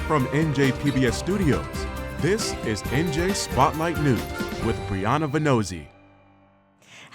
From NJ PBS Studios, this is NJ Spotlight News with Brianna Venozzi.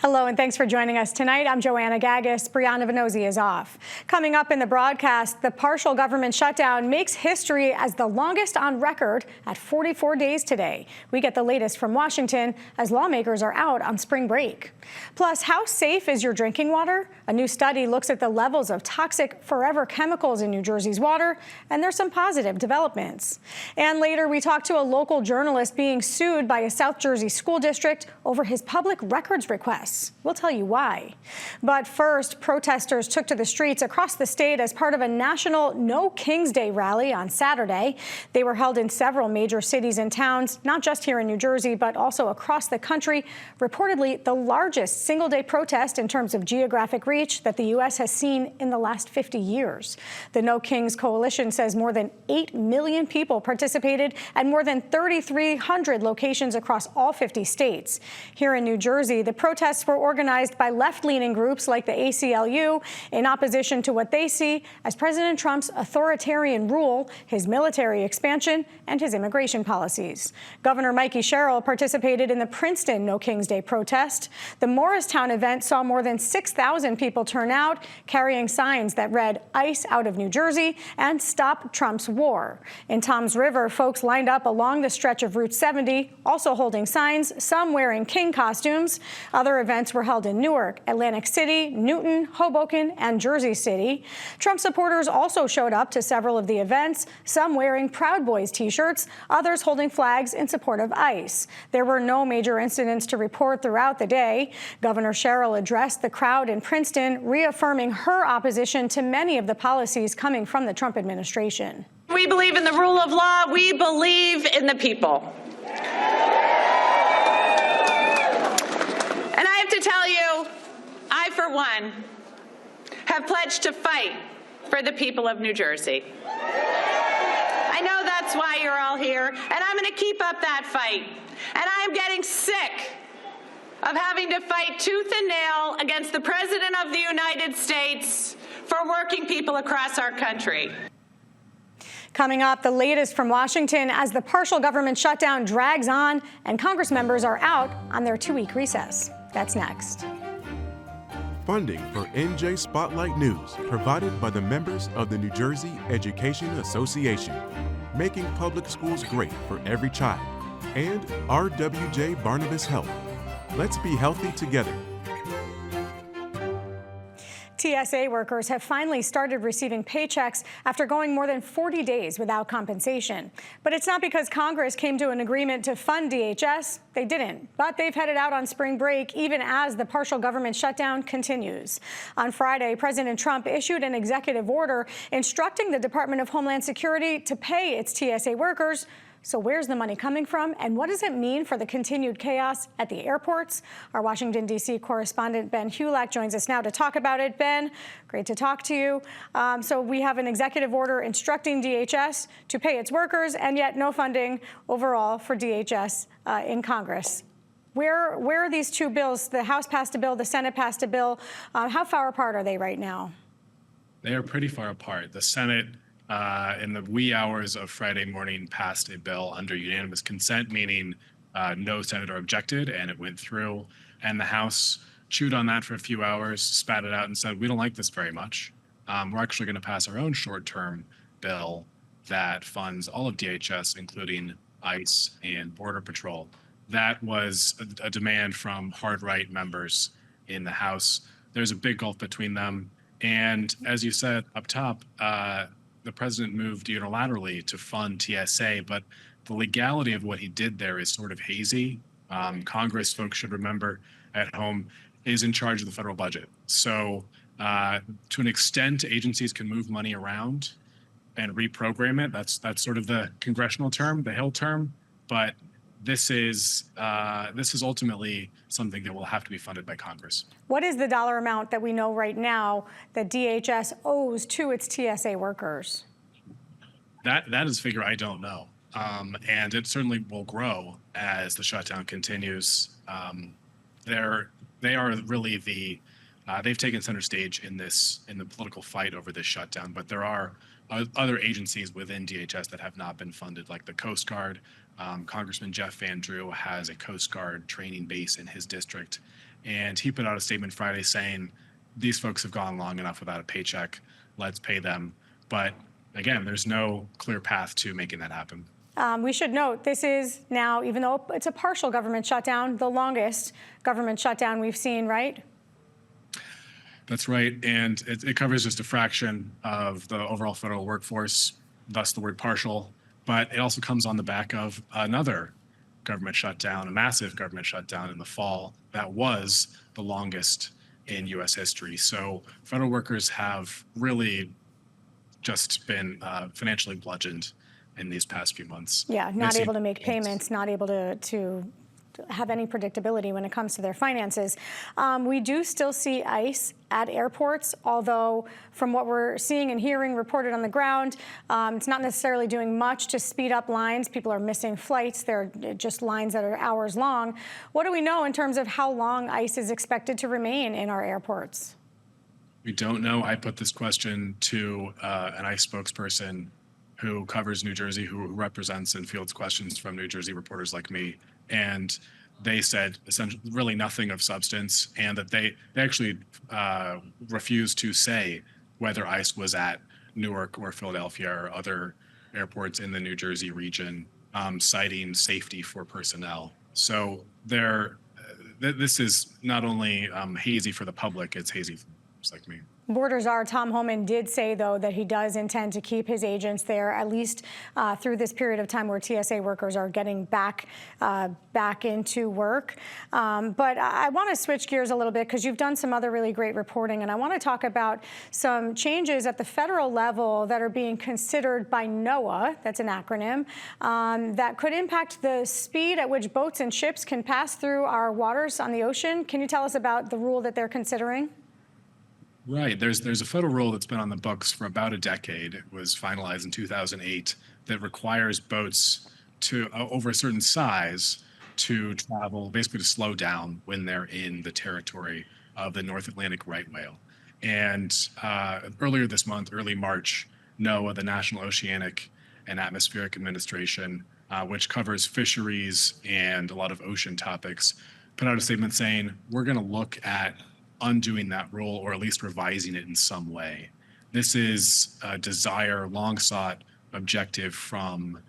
Hello and thanks for joining us tonight. I'm Joanna Gagis. Brianna Venozzi is off. Coming up in the broadcast, the partial government shutdown makes history as the longest on record at 44 days today. We get the latest from Washington as lawmakers are out on spring break. Plus, how safe is your drinking water? A new study looks at the levels of toxic forever chemicals in New Jersey's water, and there's some positive developments. And later, we talk to a local journalist being sued by a South Jersey school district over his public records request. We'll tell you why. But first, protesters took to the streets across the state as part of a national No Kings Day rally on Saturday. They were held in several major cities and towns, not just here in New Jersey, but also across the country. Reportedly, the largest single-day protest in terms of geographic reach that the U.S. has seen in the last 50 years. The No Kings Coalition says more than 8 million people participated at more than 3,300 locations across all 50 states. Here in New Jersey, the protests were organized by left-leaning groups like the ACLU in opposition to what they see as President Trump's authoritarian rule, his military expansion, and his immigration policies. Governor Mikey Sherrill participated in the Princeton No Kings Day protest. The Morristown event saw more than 6,000 people turn out, carrying signs that read "ICE out of New Jersey" and "Stop Trump's War." In Toms River, folks lined up along the stretch of Route 70, also holding signs, some wearing king costumes. Other events were held in Newark, Atlantic City, Newton, Hoboken, and Jersey City. Trump supporters also showed up to several of the events, some wearing Proud Boys t-shirts, others holding flags in support of ICE. There were no major incidents to report throughout the day. Governor Sherrill addressed the crowd in Princeton, reaffirming her opposition to many of the policies coming from the Trump administration. We believe in the rule of law. We believe in the people. To tell you, I, for one, have pledged to fight for the people of New Jersey. I know that's why you're all here, and I'm going to keep up that fight. And I am getting sick of having to fight tooth and nail against the President of the United States for working people across our country. Coming up, the latest from Washington as the partial government shutdown drags on and Congress members are out on their 2-week recess. That's next. Funding for NJ Spotlight News provided by the members of the New Jersey Education Association, making public schools great for every child, and RWJ Barnabas Health. Let's be healthy together. TSA workers have finally started receiving paychecks after going more than 40 days without compensation. But it's not because Congress came to an agreement to fund DHS. They didn't. But they've headed out on spring break even as the partial government shutdown continues. On Friday, President Trump issued an executive order instructing the Department of Homeland Security to pay its TSA workers. So where's the money coming from, and what does it mean for the continued chaos at the airports? Our Washington, D.C. correspondent Ben Hulak joins us now to talk about it. Ben, great to talk to you. So we have an executive order instructing DHS to pay its workers, and yet no funding overall for DHS in Congress. Where are these two bills? The House passed a bill, the Senate passed a bill. How far apart are they right now? They are pretty far apart. The Senate in the wee hours of Friday morning passed a bill under unanimous consent, meaning no senator objected, and it went through. And the House chewed on that for a few hours, spat it out, and said, we don't like this very much. We're actually going to pass our own short-term bill that funds all of DHS, including ICE and Border Patrol. That was a demand from hard-right members in the House. There's a big gulf between them. And as you said up top, the president moved unilaterally to fund TSA, but the legality of what he did there is sort of hazy. Congress, folks should remember at home, is in charge of the federal budget. So to an extent, agencies can move money around and reprogram it. That's sort of the congressional term, the Hill term. But this is ultimately something that will have to be funded by Congress. What is the dollar amount that we know right now that DHS owes to its TSA workers? That is a figure I don't know. And it certainly will grow as the shutdown continues. They are really they've taken center stage in the political fight over this shutdown, but there are other agencies within DHS that have not been funded, like the Coast Guard. Congressman Jeff Van Drew has a Coast Guard training base in his district, and he put out a statement Friday saying, these folks have gone long enough without a paycheck, let's pay them. But again, there's no clear path to making that happen. We should note this is now, even though it's a partial government shutdown, the longest government shutdown we've seen, right? That's right. And it covers just a fraction of the overall federal workforce, thus the word partial. But it also comes on the back of another government shutdown, a massive government shutdown in the fall that was the longest in U.S. history. So federal workers have really just been financially bludgeoned in these past few months. Yeah, not able to make payments, not able to have any predictability when it comes to their finances. We do still see ICE at airports, although from what we're seeing and hearing reported on the ground, it's not necessarily doing much to speed up lines. People are missing flights. They're just lines that are hours long. What do we know in terms of how long ICE is expected to remain in our airports? We don't know. I put this question to an ICE spokesperson who covers New Jersey, who represents and fields questions from New Jersey reporters like me. And they said essentially really nothing of substance, and that they actually refused to say whether ICE was at Newark or Philadelphia or other airports in the New Jersey region, citing safety for personnel. So this is not only hazy for the public, it's hazy for folks like me. Borders Czar Tom Homan did say, though, that he does intend to keep his agents there at least through this period of time where TSA workers are getting back into work. But I want to switch gears a little bit because you've done some other really great reporting, and I want to talk about some changes at the federal level that are being considered by NOAA, that's an acronym, that could impact the speed at which boats and ships can pass through our waters on the ocean. Can you tell us about the rule that they're considering? Right. There's a federal rule that's been on the books for about a decade. It was finalized in 2008 that requires boats to over a certain size to travel, basically to slow down when they're in the territory of the North Atlantic right whale. And earlier this month, early March, NOAA, the National Oceanic and Atmospheric Administration, which covers fisheries and a lot of ocean topics, put out a statement saying, we're going to look at undoing that rule, or at least revising it in some way. This is a desire, long sought objective from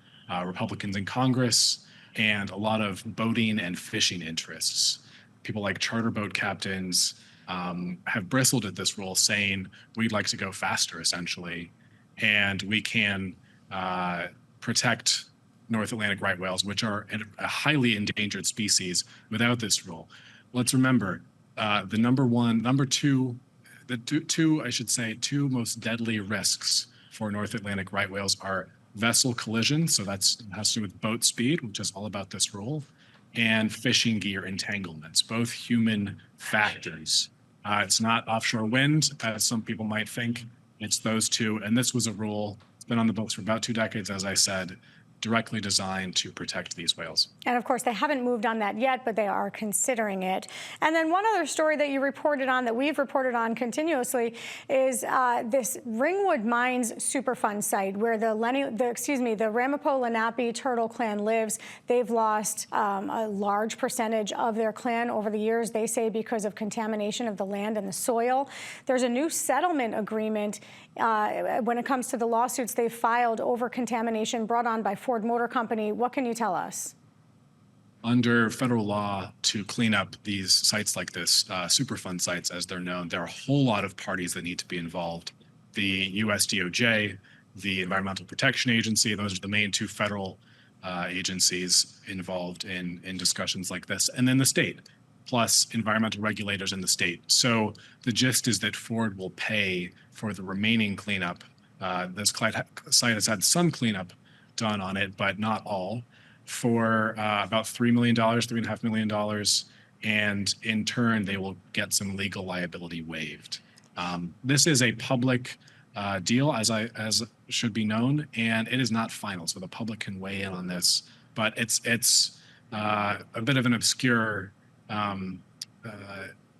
Republicans in Congress and a lot of boating and fishing interests. People like charter boat captains have bristled at this rule, saying we'd like to go faster, essentially, and we can protect North Atlantic right whales, which are a highly endangered species, without this rule. Let's remember, two most deadly risks for North Atlantic right whales are vessel collision, so that has to do with boat speed, which is all about this rule, and fishing gear entanglements, both human factors. It's not offshore wind, as some people might think. It's those two, and this was a rule. It's been on the books for about 2 decades, as I said, directly designed to protect these whales. And of course, they haven't moved on that yet, but they are considering it. And then one other story that you reported on, that we've reported on continuously, is this Ringwood Mines Superfund site where the Ramapo Lenape Turtle Clan lives. They've lost a large percentage of their clan over the years, they say, because of contamination of the land and the soil. There's a new settlement agreement when it comes to the lawsuits they've filed over contamination brought on by Ford Motor Company. What can you tell us? Under federal law, to clean up these sites like this, Superfund sites as they're known, there are a whole lot of parties that need to be involved. The US DOJ, the Environmental Protection Agency, those are the main 2 federal agencies involved in discussions like this, and then the state, plus environmental regulators in the state. So the gist is that Ford will pay for the remaining cleanup. This site has had some cleanup done on it, but not all, for about $3 million, $3.5 million. And in turn, they will get some legal liability waived. This is a public deal, as should be known, and it is not final, so the public can weigh in on this. But it's a bit of an obscure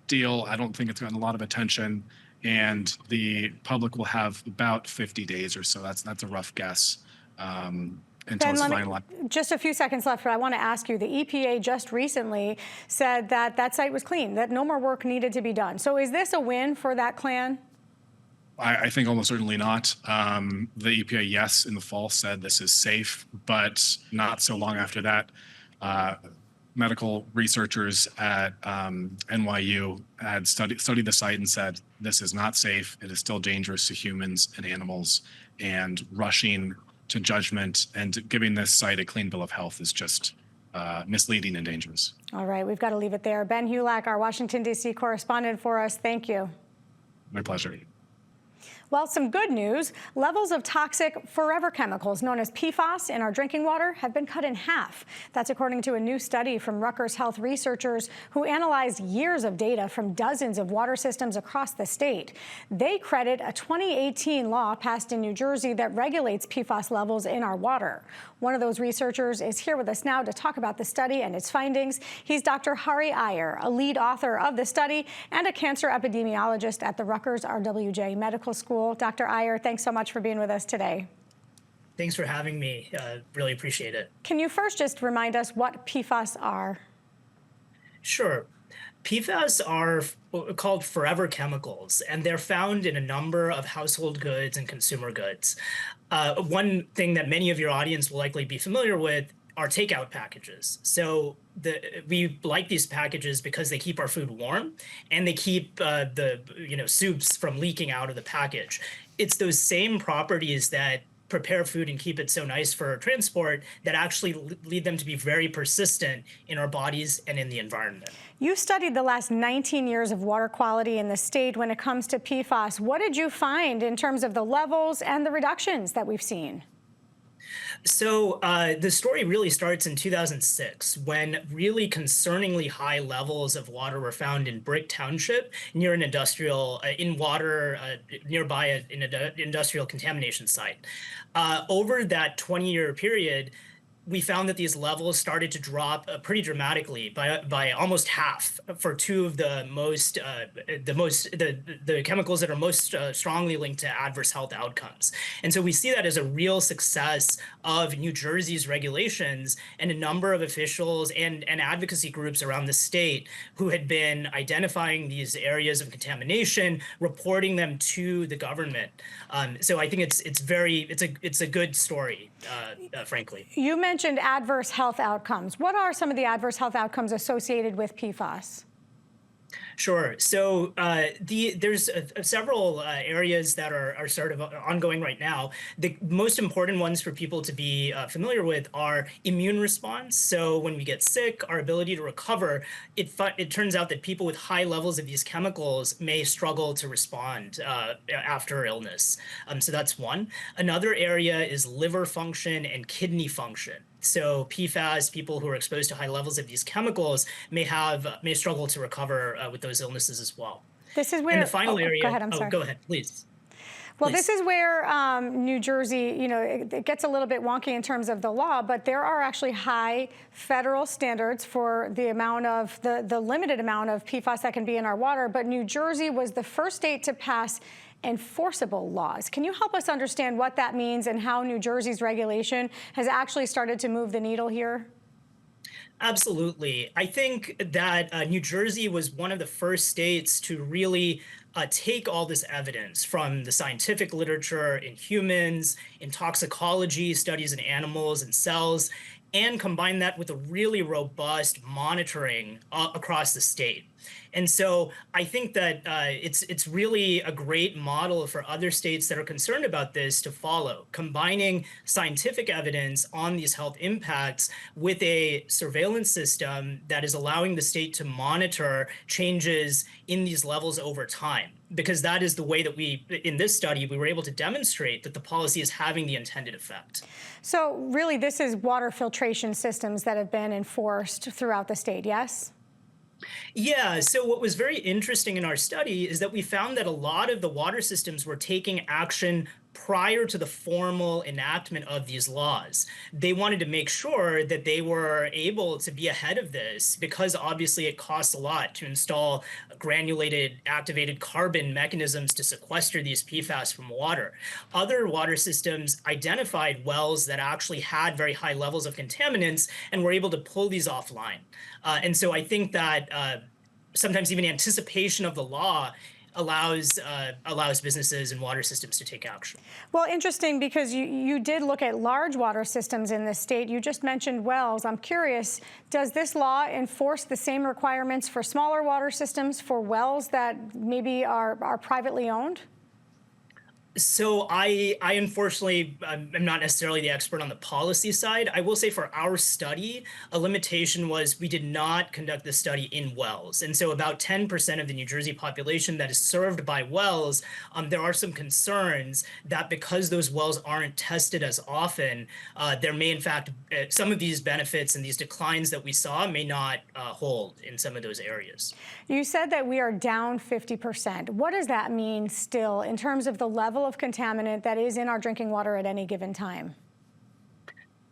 deal. I don't think it's gotten a lot of attention. and the public will have about 50 days or so. That's a rough guess until it's finalized. Just a few seconds left, but I want to ask you, the EPA just recently said that that site was clean, that no more work needed to be done. So is this a win for that clan? I think almost certainly not. The EPA, yes, in the fall said this is safe, but not so long after that. Medical researchers at NYU had studied the site and said, this is not safe. It is still dangerous to humans and animals, and rushing to judgment and giving this site a clean bill of health is just misleading and dangerous. All right, we've got to leave it there. Ben Hulak, our Washington, D.C. correspondent for us, thank you. My pleasure. Well, some good news. Levels of toxic forever chemicals known as PFAS in our drinking water have been cut in half. That's according to a new study from Rutgers Health researchers who analyzed years of data from dozens of water systems across the state. They credit a 2018 law passed in New Jersey that regulates PFAS levels in our water. One of those researchers is here with us now to talk about the study and its findings. He's Dr. Hari Iyer, a lead author of the study and a cancer epidemiologist at the Rutgers RWJ Medical School. Dr. Iyer, thanks so much for being with us today. Thanks for having me. Really appreciate it. Can you first just remind us what PFAS are? Sure. PFAS are called forever chemicals, and they're found in a number of household goods and consumer goods. One thing that many of your audience will likely be familiar with are takeout packages. So we like these packages because they keep our food warm and they keep the soups from leaking out of the package. It's those same properties that prepare food and keep it so nice for transport that actually lead them to be very persistent in our bodies and in the environment. You studied the last 19 years of water quality in the state when it comes to PFAS. What did you find in terms of the levels and the reductions that we've seen? So the story really starts in 2006 when really concerningly high levels of water were found in Brick Township near an industrial nearby an industrial contamination site. Over that 20-year period, we found that these levels started to drop pretty dramatically by almost half for two of the chemicals that are most strongly linked to adverse health outcomes. And so we see that as a real success of New Jersey's regulations and a number of officials and advocacy groups around the state who had been identifying these areas of contamination, reporting them to the government. So I think it's a good story, frankly. You mentioned adverse health outcomes. What are some of the adverse health outcomes associated with PFAS? Sure. So there's several areas that are sort of ongoing right now. The most important ones for people to be familiar with are immune response. So when we get sick, our ability to recover, it turns out that people with high levels of these chemicals may struggle to respond after illness. So that's one. Another area is liver function and kidney function. So PFAS, people who are exposed to high levels of these chemicals may struggle to recover with those illnesses as well. This is where, and the final area. Go ahead, I'm sorry. Go ahead, please. Well, this is where New Jersey, it gets a little bit wonky in terms of the law, but there are actually high federal standards for the amount of the limited amount of PFAS that can be in our water. But New Jersey was the first state to pass enforceable laws. Can you help us understand what that means and how New Jersey's regulation has actually started to move the needle here? Absolutely. I think that New Jersey was one of the first states to really take all this evidence from the scientific literature in humans, in toxicology, studies in animals and cells, and combine that with a really robust monitoring across the state. And so I think that it's really a great model for other states that are concerned about this to follow, combining scientific evidence on these health impacts with a surveillance system that is allowing the state to monitor changes in these levels over time. Because that is the way that in this study, we were able to demonstrate that the policy is having the intended effect. So really, this is water filtration systems that have been enforced throughout the state, yes? Yeah, so what was very interesting in our study is that we found that a lot of the water systems were taking action prior to the formal enactment of these laws. They wanted to make sure that they were able to be ahead of this because obviously it costs a lot to install granulated activated carbon mechanisms to sequester these PFAS from water. Other water systems identified wells that actually had very high levels of contaminants and were able to pull these offline. And so I think that sometimes even anticipation of the law allows businesses and water systems to take action. Well, interesting, because you did look at large water systems in this state. You just mentioned wells. I'm curious, does this law enforce the same requirements for smaller water systems, for wells that maybe are privately owned? So I unfortunately am not necessarily the expert on the policy side. I will say for our study, a limitation was we did not conduct the study in wells. And so about 10% of the New Jersey population that is served by wells, there are some concerns that because those wells aren't tested as often, there may in fact, some of these benefits and these declines that we saw may not hold in some of those areas. You said that we are down 50%. What does that mean still in terms of the level of contaminant that is in our drinking water at any given time?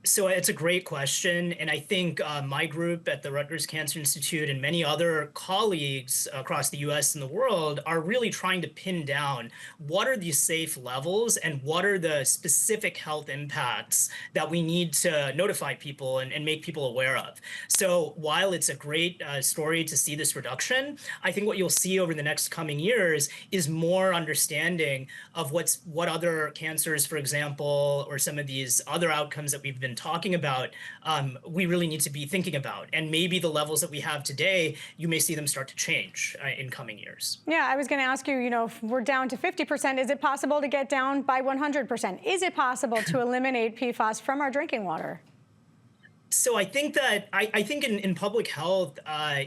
So it's a great question. And I think my group at the Rutgers Cancer Institute and many other colleagues across the US and the world are really trying to pin down what are these safe levels and what are the specific health impacts that we need to notify people and make people aware of. So while it's a great story to see this reduction, I think what you'll see over the next coming years is more understanding of what other cancers, for example, or some of these other outcomes that we've been talking about, we really need to be thinking about. And maybe the levels that we have today, you may see them start to change in coming years. Yeah, I was going to ask you, if we're down to 50%, is it possible to get down by 100%? Is it possible to eliminate PFAS from our drinking water? So I think that I think in public health,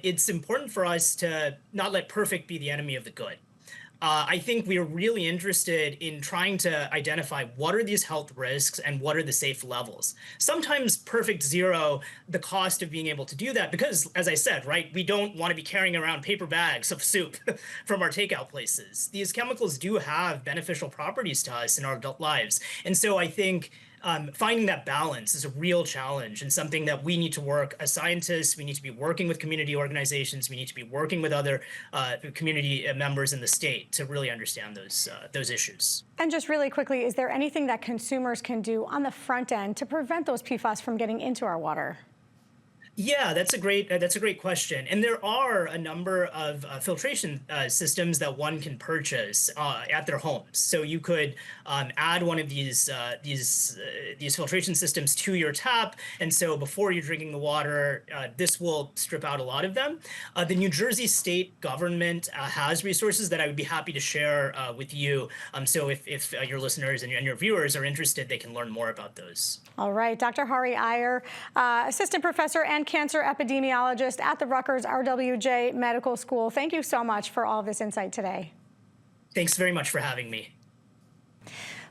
it's important for us to not let perfect be the enemy of the good. I think we are really interested in trying to identify what are these health risks and what are the safe levels. Sometimes perfect zero, the cost of being able to do that, because as I said, right, we don't want to be carrying around paper bags of soup from our takeout places. These chemicals do have beneficial properties to us in our adult lives. And so I think finding that balance is a real challenge and something that we need to work as scientists. We need to be working with community organizations. We need to be working with other community members in the state to really understand those issues. And just really quickly, is there anything that consumers can do on the front end to prevent those PFAS from getting into our water? Yeah, that's a great question. And there are a number of filtration systems that one can purchase at their homes. So you could add one of these filtration systems to your tap. And so before you're drinking the water, this will strip out a lot of them. The New Jersey state government has resources that I would be happy to share with you. So if your listeners and your viewers are interested, they can learn more about those. All right, Dr. Hari Iyer, assistant professor and cancer epidemiologist at the Rutgers RWJ Medical School. Thank you so much for all of this insight today. Thanks very much for having me.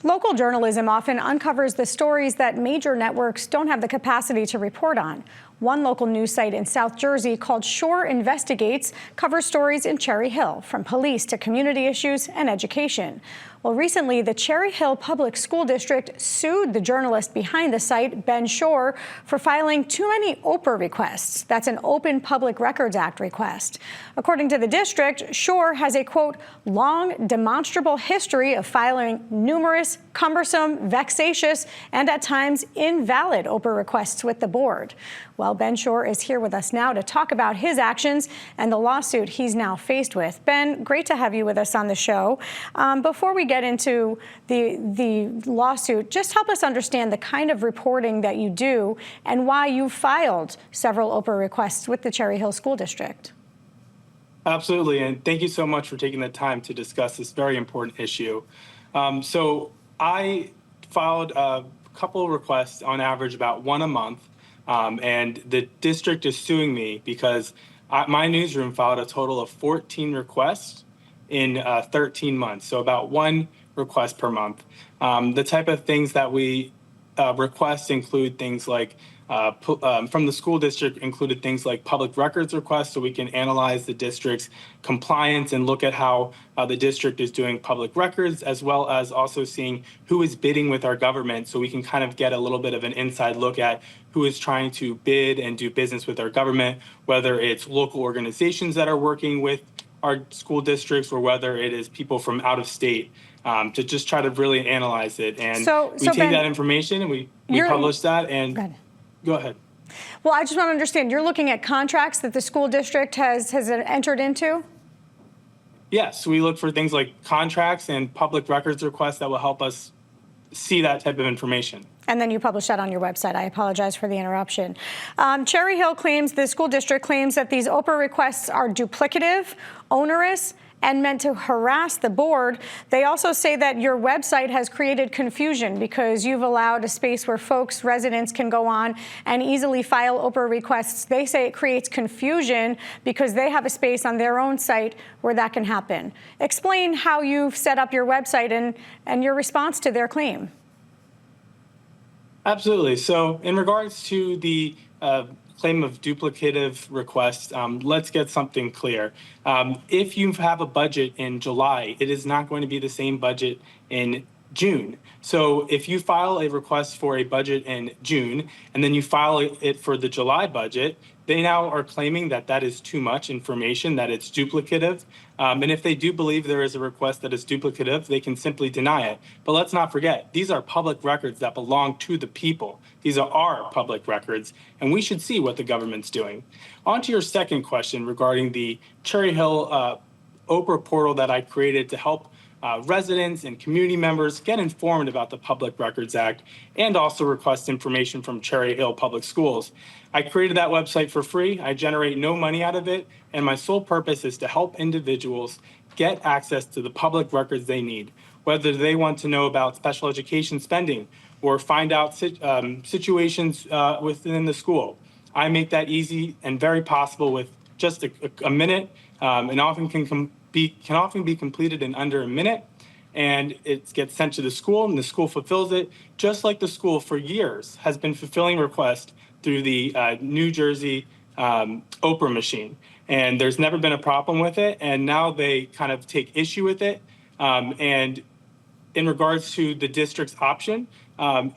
Local journalism often uncovers the stories that major networks don't have the capacity to report on. One local news site in South Jersey called Shore Investigates covers stories in Cherry Hill, from police to community issues and education. Well, recently, the Cherry Hill Public School District sued the journalist behind the site, Ben Shore, for filing too many OPR requests. That's an Open Public Records Act request. According to the district, Shore has a, quote, long, demonstrable history of filing numerous, cumbersome, vexatious, and at times invalid OPR requests with the board. Well, Ben Shore is here with us now to talk about his actions and the lawsuit he's now faced with. Ben, great to have you with us on the show. Before we get into the lawsuit, just help us understand the kind of reporting that you do and why you filed several OPR requests with the Cherry Hill School District. Absolutely, and thank you so much for taking the time to discuss this very important issue. So I filed a couple of requests, on average about one a month, and the district is suing me because my newsroom filed a total of 14 requests in 13 months, so about one request per month. The type of things that we requests include things like from the school district included things like public records requests, so we can analyze the district's compliance and look at how the district is doing public records, as well as also seeing who is bidding with our government, so we can kind of get a little bit of an inside look at who is trying to bid and do business with our government, whether it's local organizations that are working with our school districts or whether it is people from out of state, to just try to really analyze it. And we take Ben, that information and we publish that. And go ahead. Well, I just want to understand, you're looking at contracts that the school district has entered into? Yes, we look for things like contracts and public records requests that will help us see that type of information. And then you publish that on your website. I apologize for the interruption. Cherry Hill claims, the school district claims that these Oprah requests are duplicative, onerous, and meant to harass the board. They also say that your website has created confusion because you've allowed a space where residents can go on and easily file Oprah requests. They say it creates confusion because they have a space on their own site where that can happen. Explain how you've set up your website and your response to their claim. Absolutely. So in regards to the claim of duplicative requests, let's get something clear. If you have a budget in July, it is not going to be the same budget in June. So if you file a request for a budget in June and then you file it for the July budget, they now are claiming that that is too much information, that it's duplicative. And if they do believe there is a request that is duplicative, they can simply deny it. But let's not forget, these are public records that belong to the people. These are our public records, and we should see what the government's doing. On to your second question regarding the Cherry Hill Oprah portal that I created to help residents and community members get informed about the Public Records Act and also request information from Cherry Hill Public Schools. I created that website for free. I generate no money out of it, and my sole purpose is to help individuals get access to the public records they need, whether they want to know about special education spending or find out situations within the school. I make that easy and very possible with just a minute, and often can often be completed in under a minute, and it gets sent to the school, and the school fulfills it, just like the school for years has been fulfilling requests through the New Jersey Oprah machine. And there's never been a problem with it, and now they kind of take issue with it. And in regards to the district's option,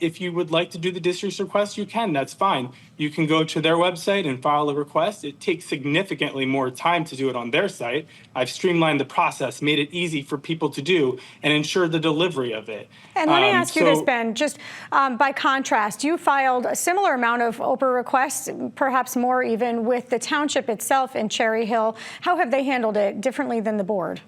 if you would like to do the district's request, you can. That's fine. You can go to their website and file a request. It takes significantly more time to do it on their site. I've streamlined the process, made it easy for people to do, and ensured the delivery of it. And let me ask you this, Ben, just by contrast, you filed a similar amount of Oprah requests, perhaps more even, with the township itself in Cherry Hill. How have they handled it differently than the board?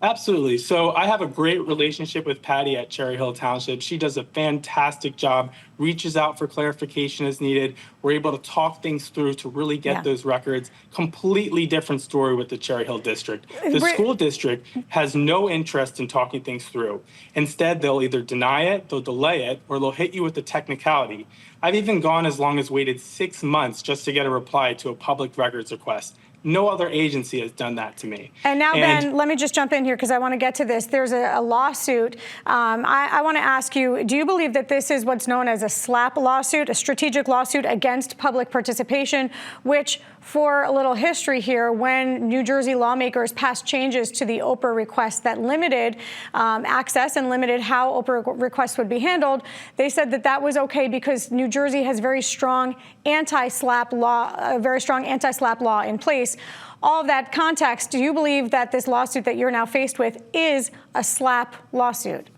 Absolutely. So I have a great relationship with Patty at Cherry Hill Township. She does a fantastic job, reaches out for clarification as needed. We're able to talk things through to really get those records. Completely different story with the Cherry Hill district. The school district has no interest in talking things through. Instead, they'll either deny it, they'll delay it, or they'll hit you with the technicality. I've even gone as long as waited 6 months just to get a reply to a public records request. No other agency has done that to me. And now, Ben, let me just jump in here because I want to get to this. There's a lawsuit. I want to ask you, do you believe that this is what's known as a SLAPP lawsuit, a strategic lawsuit against public participation, which, for a little history here, when New Jersey lawmakers passed changes to the Oprah request that limited access and limited how Oprah requests would be handled, they said that that was okay because New Jersey has very strong anti-SLAPP law, a very strong anti-SLAPP law in place. All of that context, do you believe that this lawsuit that you're now faced with is a SLAPP lawsuit?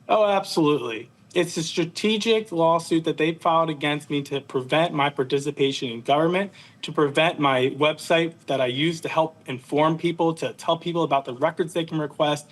Oh, absolutely. It's a strategic lawsuit that they filed against me to prevent my participation in government, to prevent my website that I use to help inform people, to tell people about the records they can request.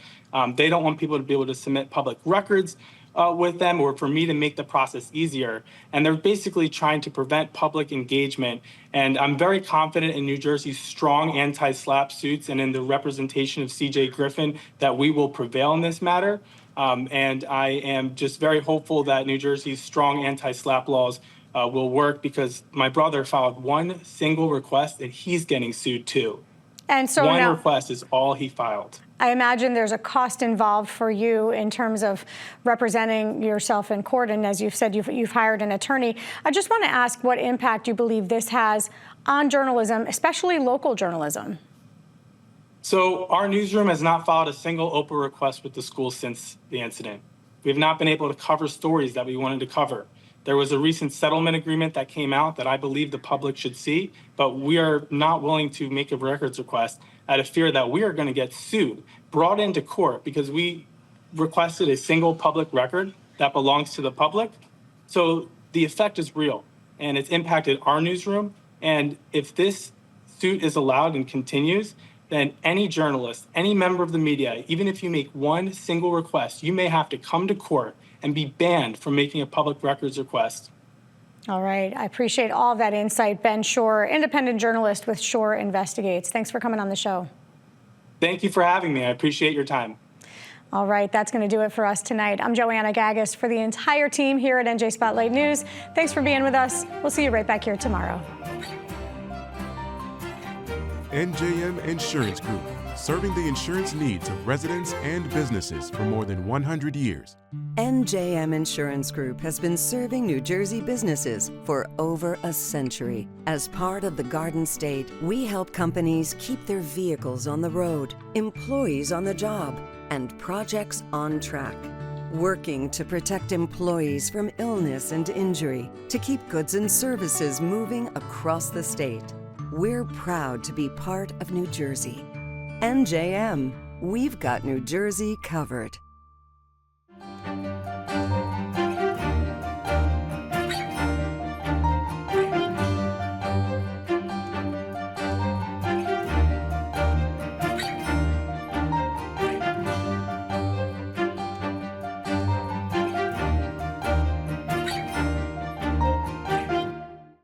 They don't want people to be able to submit public records with them, or for me to make the process easier. And they're basically trying to prevent public engagement. And I'm very confident in New Jersey's strong anti-SLAPP suits and in the representation of CJ Griffin that we will prevail in this matter. And I am just very hopeful that New Jersey's strong anti-SLAPP laws will work, because my brother filed one single request and he's getting sued too. And so one request is all he filed. I imagine there's a cost involved for you in terms of representing yourself in court. And as you've said, you've hired an attorney. I just want to ask what impact you believe this has on journalism, especially local journalism. So our newsroom has not filed a single Oprah request with the school since the incident. We have not been able to cover stories that we wanted to cover. There was a recent settlement agreement that came out that I believe the public should see, but we are not willing to make a records request out of fear that we are going to get sued, brought into court because we requested a single public record that belongs to the public. So the effect is real, and it's impacted our newsroom. And if this suit is allowed and continues, then any journalist, any member of the media, even if you make one single request, you may have to come to court and be banned from making a public records request. All right. I appreciate all of that insight. Ben Shore, independent journalist with Shore Investigates. Thanks for coming on the show. Thank you for having me. I appreciate your time. All right. That's going to do it for us tonight. I'm Joanna Gagis for the entire team here at NJ Spotlight News. Thanks for being with us. We'll see you right back here tomorrow. NJM Insurance Group, serving the insurance needs of residents and businesses for more than 100 years. NJM Insurance Group has been serving New Jersey businesses for over a century. As part of the Garden State, we help companies keep their vehicles on the road, employees on the job, and projects on track. Working to protect employees from illness and injury, to keep goods and services moving across the state. We're proud to be part of New Jersey. NJM, we've got New Jersey covered.